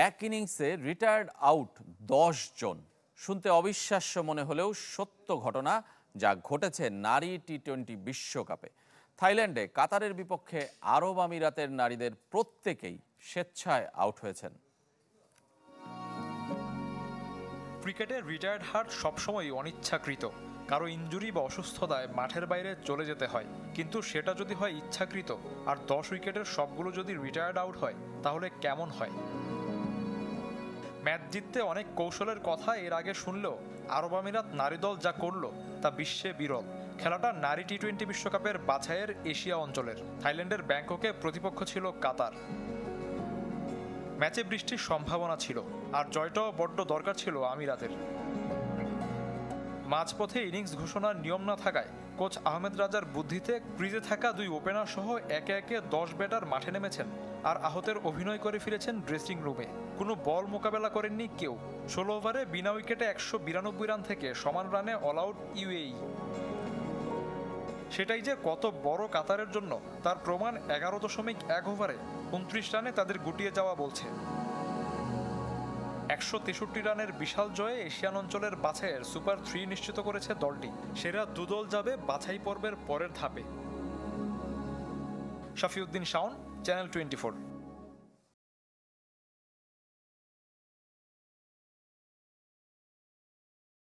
এক ইনিংসে retired out 10 জন। শুনতে অবিশ্বাস্য মনে হলেও সত্য ঘটনা, যা ঘটেছে নারী টি-20 বিশ্বকাপে। থাইল্যান্ডে কাতারের বিপক্ষে আরব আমিরাতের নারীদের প্রত্যেকেই স্বেচ্ছায় আউট হয়েছেন। ক্রিকেটের রিটায়ার্ড হার সবসময় অনিচ্ছাকৃত। কারো ইনজুরি বা অসুস্থতায় মাঠের বাইরে চলে যেতে হয়, কিন্তু সেটা যদি হয় ইচ্ছাকৃত আর 10 উইকেটের সবগুলো যদি রিটায়ার্ড আউট হয়, তাহলে কেমন হয়? ম্যাচ জিততে অনেক কৌশলের কথা এর আগে শুনলেও আরব আমিরাত নারী দল যা করলো তা বিশ্বে বিরল। খেলাটা নারী টি-20 বিশ্বকাপের বাছাইয়ের এশিয়া অঞ্চলের। থাইল্যান্ডের ব্যাংককে প্রতিপক্ষ ছিল কাতার। ম্যাচে বৃষ্টির সম্ভাবনা ছিল, আর জয়টাও বড্ড দরকার ছিল আমিরাতের। মাঝপথে ইনিংস ঘোষণার নিয়ম না থাকায় কোচ আহমেদ রাজার বুদ্ধিতে ক্রিজে থাকা 2 ওপেনার সহ একে একে 10 ব্যাটার মাঠে নেমেছেন আর আহতের অভিনয় করে ফিরেছেন ড্রেসিং রুমে। কোনো বল মোকাবেলা করেননি কেউ। 16 ওভারে বিনা উইকেটে 192 রান থেকে সমান রানে অল আউট ইউএই। সেটাই যে কত বড় কাতারের জন্য তার প্রমাণ 11.1 ওভারে 29 রানে তাদের গুটিয়ে যাওয়া বলছে। 163 রানের বিশাল জয়ে এশিয়ান অঞ্চলের বাছাইয়ের সুপার 3 নিশ্চিত করেছে দলটি। সেরা 2 দল যাবে বাছাই পর্বের পরের ধাপে। শাফিউদ্দিন শাওন, চ্যানেল 24।